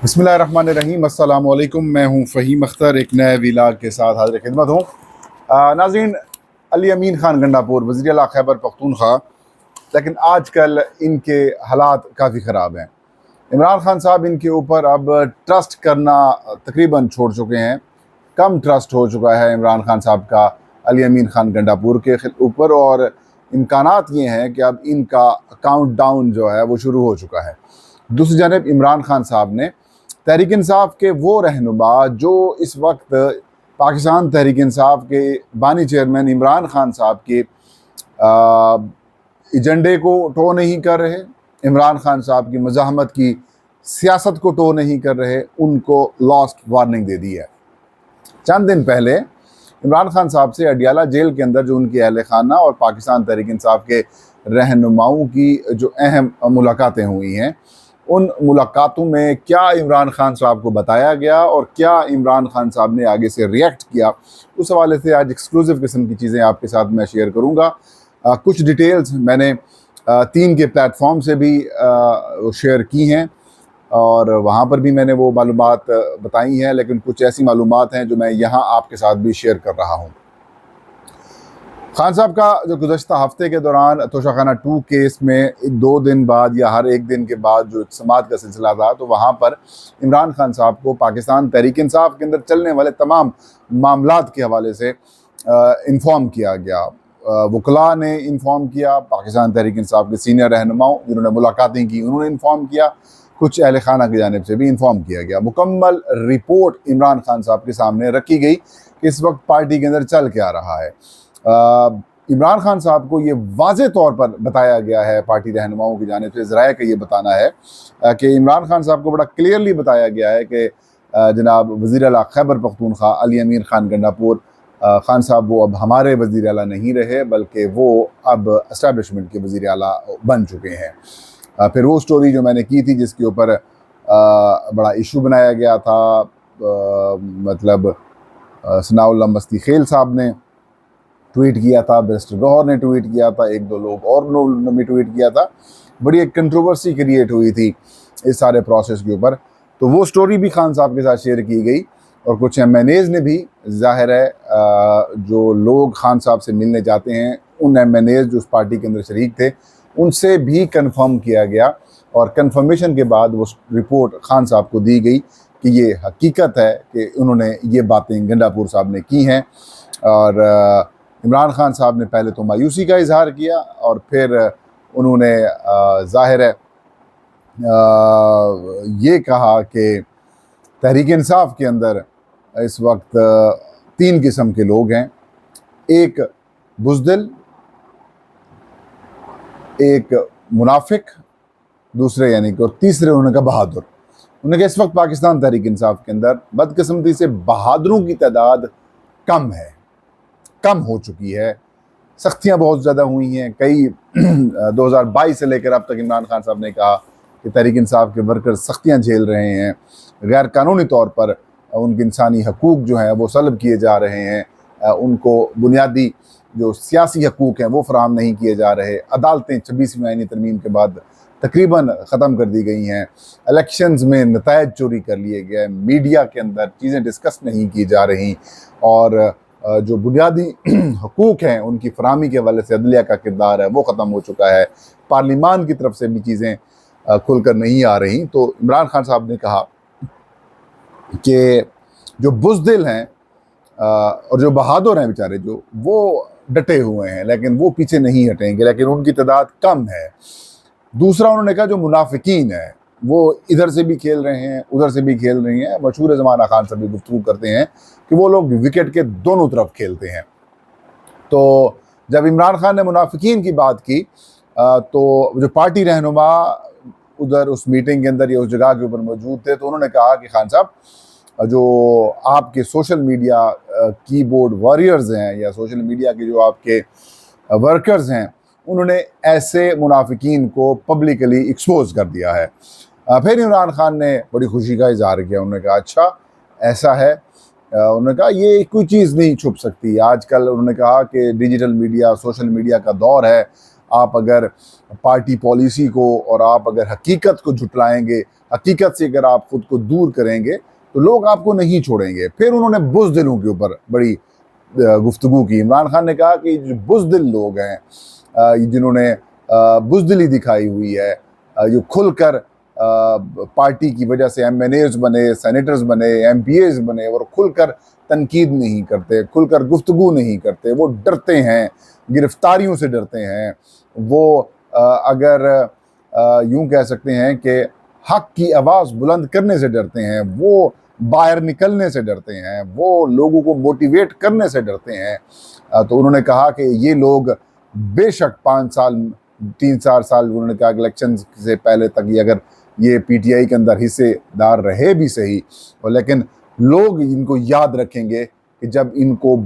बिस्मिल्लाहिर्रहमानिर्रहीम, अस्सलाम वालेकुम। मैं हूँ फ़हीम अख्तर, एक नए व्लॉग के साथ हाज़िर खिदमत हूँ। नाज़रीन, अली अमीन ख़ान गंडापुर वज़ीर आला खैबर पख्तूनख्वा, लेकिन आजकल इनके हालात काफ़ी ख़राब हैं। इमरान ख़ान साहब इनके ऊपर अब ट्रस्ट करना तकरीबन छोड़ चुके हैं। कम ट्रस्ट हो चुका है इमरान ख़ान साहब का अली अमीन ख़ान गंडापुर के ऊपर, और इम्कानात ये हैं कि अब इनका काउंट डाउन जो है वो शुरू हो चुका है। दूसरी जानब इमरान ख़ान साहब ने तहरीक इंसाफ के वो रहनुमा जो इस वक्त पाकिस्तान तहरीक इंसाफ के बानी चेयरमैन इमरान ख़ान साहब के एजेंडे को टो नहीं कर रहे, इमरान ख़ान साहब की मज़ाहमत की सियासत को टो नहीं कर रहे, उनको लॉस्ट वार्निंग दे दी है। चंद दिन पहले इमरान ख़ान साहब से अडियाला जेल के अंदर जो उनकी अहल खाना और पाकिस्तान तहरीक इंसाफ के रहनुमाओं की जो अहम मुलाकातें हुई हैं, उन मुलाकातों में क्या इमरान ख़ान साहब को बताया गया और क्या इमरान ख़ान साहब ने आगे से रिएक्ट किया, उस हवाले से आज एक्सक्लूसिव किस्म की चीज़ें आपके साथ मैं शेयर करूँगा। कुछ डिटेल्स मैंने 3 के प्लेटफॉर्म से भी शेयर की हैं और वहाँ पर भी मैंने वो मालूमात बताई हैं, लेकिन कुछ ऐसी मालूमात हैं जो मैं यहाँ आपके साथ भी शेयर कर रहा हूँ। खान साहब का जो गुज़श्ता हफ्ते के दौरान तोशाखाना 2 केस में 2 दिन बाद या हर एक दिन के बाद जो समाअत का सिलसिला था, तो वहाँ पर इमरान खान साहब को पाकिस्तान तहरीक इंसाफ के अंदर चलने वाले तमाम मामलात के हवाले से इन्फॉर्म किया गया। वकला ने इन्फॉर्म किया, पाकिस्तान तहरीक इंसाफ के सीनियर रहनुमाओं जिन्होंने मुलाकातें की उन्होंने इन्फॉर्म किया, कुछ अहल खाना की जानिब से भी इन्फॉर्म किया गया। मुकम्मल रिपोर्ट इमरान खान साहब के सामने रखी गई कि इस वक्त पार्टी के अंदर चल क्या रहा है। इमरान खान साहब को ये वाज़े तौर पर बताया गया है, पार्टी रहनुमाओं की जानिब से ज़राए का ये बताना है कि इमरान खान साहब को बड़ा क्लियरली बताया गया है कि जनाब वज़ीर आला खैबर पख्तूनख्वा अली अमीन ख़ान गंडापुर ख़ान साहब वो अब हमारे वज़ीर आला नहीं रहे, बल्कि वो अब एस्टैब्लिशमेंट के वज़ीर आला बन चुके हैं। फिर वो स्टोरी जो मैंने की थी जिसके ऊपर बड़ा इशू बनाया गया था, मतलब सनाउल्लाह मस्ती खेल साहब ने ट्वीट किया था, बैरिस्टर गौहर ने ट्वीट किया था, 1-2 लोग और ने भी ट्वीट किया था। बड़ी एक कंट्रोवर्सी क्रिएट हुई थी इस सारे प्रोसेस के ऊपर, तो वो स्टोरी भी खान साहब के साथ शेयर की गई। और कुछ MNAs ने भी, ज़ाहिर है जो लोग खान साहब से मिलने जाते हैं उन MNAs जो उस पार्टी के अंदर शरीक थे उनसे भी कंफर्म किया गया, और कंफर्मेशन के बाद वो रिपोर्ट खान साहब को दी गई कि ये हकीकत है कि उन्होंने ये बातें गंडापुर साहब ने की हैं। और इमरान खान साहब ने पहले तो मायूसी का इजहार किया और फिर उन्होंने ज़ाहिर है ये कहा कि तहरीक इंसाफ के अंदर इस वक्त 3 किस्म के लोग हैं, एक बुज़दिल, एक मुनाफिक, दूसरे यानी कि, और तीसरे उन्होंने कहा बहादुर। उन्होंने कहा इस वक्त पाकिस्तान तहरीक इंसाफ के अंदर बदकिस्मती से बहादुरों की तादाद कम है, कम हो चुकी है, सख्तियाँ बहुत ज़्यादा हुई हैं। कई 2022 से लेकर अब तक इमरान खान साहब ने कहा कि तहरीक इंसाफ के वर्कर सख्तियाँ झेल रहे हैं, गैर कानूनी तौर पर उनके इंसानी हकूक़ जो हैं वो सल्ब किए जा रहे हैं, उनको बुनियादी जो सियासी हकूक़ हैं वो फराहम नहीं किए जा रहे। अदालतें 26वीं आईनी तरमीम के बाद तकरीबन ख़त्म कर दी गई हैं, इलेक्शंस में नतायज चोरी कर लिए गए, मीडिया के अंदर चीज़ें डिस्कस नहीं की जा रही, और जो बुनियादी हकूक़ हैं उनकी फराहमी के हवाले से अदलिया का किरदार है वो ख़त्म हो चुका है। पार्लिमान की तरफ से भी चीज़ें खुलकर नहीं आ रही। तो इमरान खान साहब ने कहा कि जो बुज़दिल हैं और जो बहादुर हैं बेचारे, जो वो डटे हुए हैं लेकिन वो पीछे नहीं हटेंगे, लेकिन उनकी तादाद कम है। दूसरा उन्होंने कहा जो मुनाफिकीन है वो इधर से भी खेल रहे हैं उधर से भी खेल रही हैं। मशहूर ज़माना खान से भी गुफ्तगू करते हैं कि वो लोग विकेट के दोनों तरफ खेलते हैं। तो जब इमरान खान ने मुनाफिकीन की बात की तो जो पार्टी रहनुमा उधर उस मीटिंग के अंदर या उस जगह के ऊपर मौजूद थे, तो उन्होंने कहा कि खान साहब जो आपके सोशल मीडिया कीबोर्ड वॉरियर्स हैं या सोशल मीडिया के जो आपके वर्कर्स हैं, उन्होंने ऐसे मुनाफिकीन को पब्लिकली एक्सपोज कर दिया है। फिर इमरान खान ने बड़ी खुशी का इजहार किया, उन्होंने कहा अच्छा ऐसा है। उन्होंने कहा ये कोई चीज़ नहीं छुप सकती। आजकल उन्होंने कहा कि डिजिटल मीडिया सोशल मीडिया का दौर है, आप अगर पार्टी पॉलिसी को और आप अगर हकीकत को झुटलाएंगे, हकीकत से अगर आप खुद को दूर करेंगे तो लोग आपको नहीं छोड़ेंगे। फिर उन्होंने बुज़दिलों के ऊपर बड़ी गुफ्तगू की। इमरान खान ने कहा कि जो बुज़दिल लोग हैं, जिन्होंने बुज़दिली दिखाई हुई है, जो खुलकर पार्टी की वजह से MNAs बने, सेनेटर्स बने, MPAs बने और खुलकर तनकीद नहीं करते, खुलकर गुफ्तगू नहीं करते, वो डरते हैं, गिरफ्तारियों से डरते हैं, वो अगर यूं कह सकते हैं कि हक की आवाज़ बुलंद करने से डरते हैं, वो बाहर निकलने से डरते हैं, वो लोगों को मोटिवेट करने से डरते हैं। तो उन्होंने कहा कि ये लोग बेशक 5 साल 3-4 साल, उन्होंने कहा कि इलेक्शन से पहले तक ये अगर ये PTI के अंदर हिस्सेदार रहे भी सही, और लेकिन लोग इनको याद रखेंगे कि जब इनको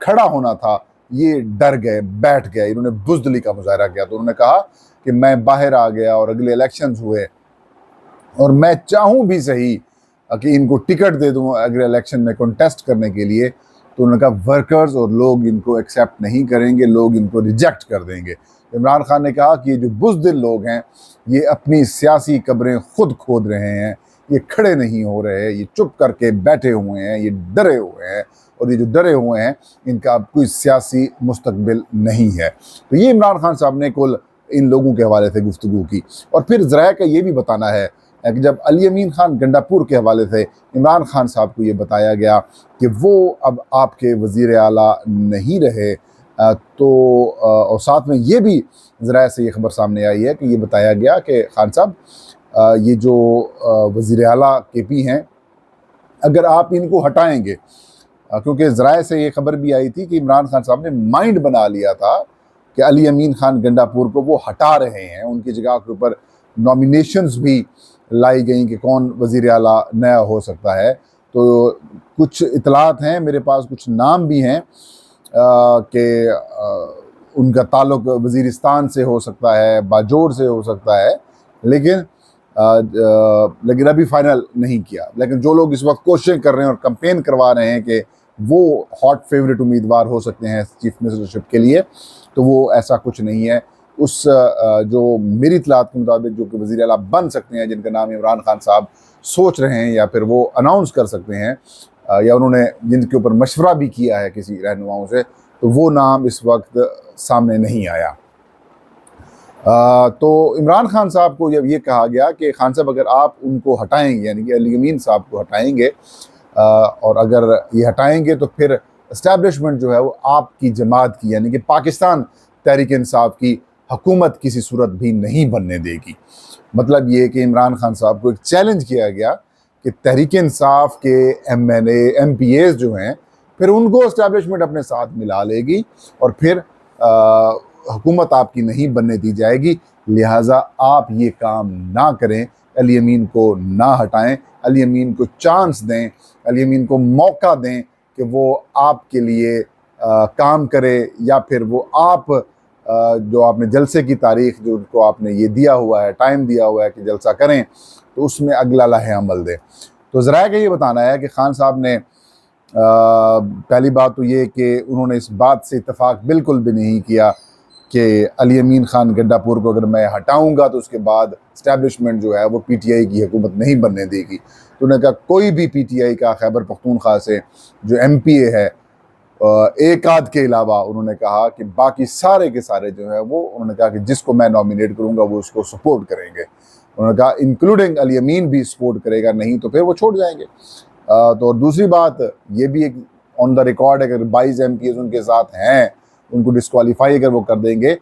खड़ा होना था ये डर गए, बैठ गए, इन्होंने बुज़दिली का मुजाहरा किया। तो उन्होंने कहा कि मैं बाहर आ गया और अगले इलेक्शंस हुए और मैं चाहूँ भी सही कि इनको टिकट दे दूँ अगले इलेक्शन में कंटेस्ट करने के लिए, तो उन्होंने कहा वर्कर्स और लोग इनको एक्सेप्ट नहीं करेंगे, लोग इनको रिजेक्ट कर देंगे। इमरान खान ने कहा कि ये जो बुज़दिल लोग हैं ये अपनी सियासी कब्रें खुद खोद रहे हैं, ये खड़े नहीं हो रहे, ये चुप करके बैठे हुए हैं, ये डरे हुए हैं, और ये जो डरे हुए हैं इनका अब कोई सियासी मुस्तकबिल नहीं है। तो ये इमरान खान साहब ने कुल इन लोगों के हवाले से गुफ्तगू की। और फिर ज़राए का ये भी बताना है कि जब अली अमीन खान गंडापुर के हवाले से इमरान खान साहब को ये बताया गया कि वो अब आपके वज़ीर आला नहीं रहे, तो और साथ में ये भी ज़राए से ये खबर सामने आई है कि ये बताया गया कि खान साहब ये जो वज़ीर आला KP हैं, अगर आप इनको हटाएंगे, क्योंकि ज़राए से ये खबर भी आई थी कि इमरान खान साहब ने माइंड बना लिया था कि अली अमीन खान गंडापुर को वो हटा रहे हैं, उनकी जगह के ऊपर नॉमिनेशंस भी लाई गई कि कौन वज़ीर आला नया हो सकता है। तो कुछ इतलात हैं मेरे पास, कुछ नाम भी हैं कि उनका ताल्लुक़ वज़ीरिस्तान से हो सकता है, बाजोर से हो सकता है, लेकिन अभी फाइनल नहीं किया। लेकिन जो लोग इस वक्त कोशिशें कर रहे हैं और कंपेन करवा रहे हैं कि वो हॉट फेवरेट उम्मीदवार हो सकते हैं चीफ मिनिस्टरशिप के लिए, तो वो ऐसा कुछ नहीं है। उस जो मेरी इतलात के मुताबिक जो कि वज़ीर आला बन सकते हैं, जिनका नाम इमरान खान साहब सोच रहे हैं या फिर वो अनाउंस कर सकते हैं, या उन्होंने जिनके ऊपर मशवरा भी किया है किसी रहनुमाओं से, तो वो नाम इस वक्त सामने नहीं आया। तो इमरान खान साहब को जब ये कहा गया कि खान साहब अगर आप उनको हटाएंगे, यानी कि अली अमीन साहब को हटाएंगे, और अगर ये हटाएंगे तो फिर इस्टेब्लिशमेंट जो है वो आपकी जमात की, यानी कि पाकिस्तान तहरीक इंसाफ की हुकूमत किसी सूरत भी नहीं बनने देगी। मतलब ये कि इमरान खान साहब को एक चैलेंज किया गया कि तहरीक इंसाफ के MNA MPAs जो हैं, फिर उनको इस्टेब्लिशमेंट अपने साथ मिला लेगी और फिर हुकूमत आपकी नहीं बनने दी जाएगी। लिहाजा आप ये काम ना करें, अली अमीन को ना हटाएं, अली अमीन को चांस दें, अली अमीन को मौका दें कि वो आपके लिए काम करे, या फिर वो आप जो आपने जलसे की तारीख जो उनको आपने ये दिया हुआ है, टाइम दिया हुआ है कि जलसा करें, तो उसमें अगला लाहे अमल दें। तो ज़राए का ये बताना है कि खान साहब ने पहली बात तो ये कि उन्होंने इस बात से इत्तफाक बिल्कुल भी नहीं किया कि अली अमीन खान गंडापुर को अगर मैं हटाऊंगा तो उसके बाद इस्टेब्लिशमेंट जो है वो PTI की हुकूमत नहीं बनने देगी। तो उन्होंने कहा कोई भी PTI का खैबर पख्तूनख्वा से जो MPA है, एक आध के अलावा, उन्होंने कहा कि बाकी सारे के सारे जो है वो, उन्होंने कहा कि जिसको मैं नॉमिनेट करूंगा वो उसको सपोर्ट करेंगे। उन्होंने कहा इंक्लूडिंग अली अमीन भी सपोर्ट करेगा, नहीं तो फिर वो छोड़ जाएंगे। तो दूसरी बात ये भी एक ऑन द रिकॉर्ड है कि 22 MPs उनके साथ हैं, उनको डिस्क्वालीफाई अगर वो कर देंगे,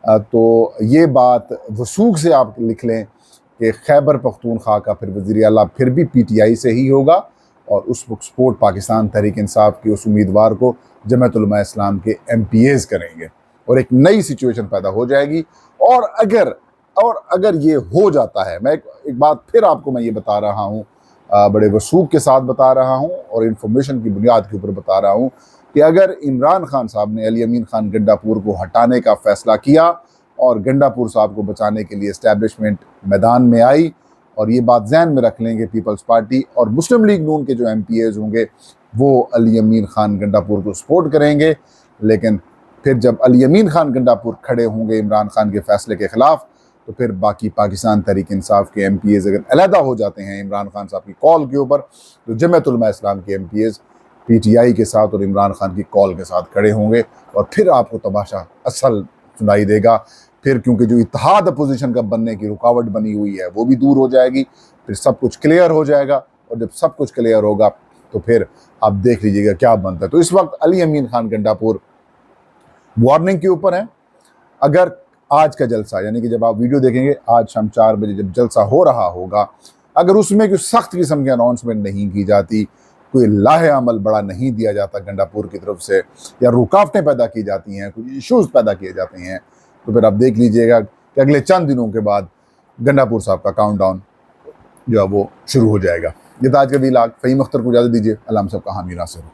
तो ये बात वसूख से आप लिख लें कि खैबर पख्तूनख्वा का फिर वज़ीर आला फिर भी PTI से ही होगा, और उस सपोर्ट पाकिस्तान तहरीक इंसाफ के उस उम्मीदवार को जमात उलमा इस्लाम के MPAs करेंगे, और एक नई सिचुएशन पैदा हो जाएगी। और अगर ये हो जाता है, मैं एक बात फिर आपको मैं ये बता रहा हूँ, बड़े वसूख के साथ बता रहा हूँ और इन्फॉर्मेशन की बुनियाद के ऊपर बता रहा हूँ कि अगर इमरान खान साहब ने अली अमीन खान गंडापुर को हटाने का फ़ैसला किया और गंडापुर साहब को बचाने के लिए इस्टेब्लिशमेंट मैदान में आई, और ये बात ज़हन में रख लेंगे पीपल्स पार्टी और मुस्लिम लीग नून के जो MPAs होंगे वो अली अमीन खान गंडापुर को सपोर्ट करेंगे, लेकिन फिर जब अली अमीन खान गंडापुर खड़े होंगे इमरान खान के फैसले के ख़िलाफ़, तो फिर बाकी पाकिस्तान तहरीक इंसाफ के MPAs अगर अलहदा हो जाते हैं इमरान खान साहब की कॉल के ऊपर, तो जमात उलमा इस्लाम के MPAs PTI के साथ और इमरान खान की कॉल के साथ खड़े होंगे, और फिर आपको तमाशा असल सुनाई देगा। फिर क्योंकि जो इत्तेहाद अपोजिशन का बनने की रुकावट बनी हुई है वो भी दूर हो जाएगी, फिर सब कुछ क्लियर हो जाएगा, और जब सब कुछ क्लियर होगा तो फिर आप देख लीजिएगा क्या बनता है। तो इस वक्त अली अमीन खान गंडापुर वार्निंग के ऊपर है। अगर आज का जलसा, यानी कि जब आप वीडियो देखेंगे आज शाम 4 बजे जब जलसा हो रहा होगा, अगर उसमें कोई सख्त किस्म की अनाउंसमेंट नहीं की जाती, कोई लाहे अमल बड़ा नहीं दिया जाता गंडापुर की तरफ से, या रुकावटें पैदा की जाती हैं, कुछ इश्यूज पैदा किए जाते हैं, तो फिर आप देख लीजिएगा कि अगले चंद दिनों के बाद गंडापुर साहब का काउंटडाउन जो है वो शुरू हो जाएगा। ये था आज का वीलॉग। फ़हीम अख्तर को इजाज़त दीजिए। अल्लाह हम सब का हामी नासिर हो।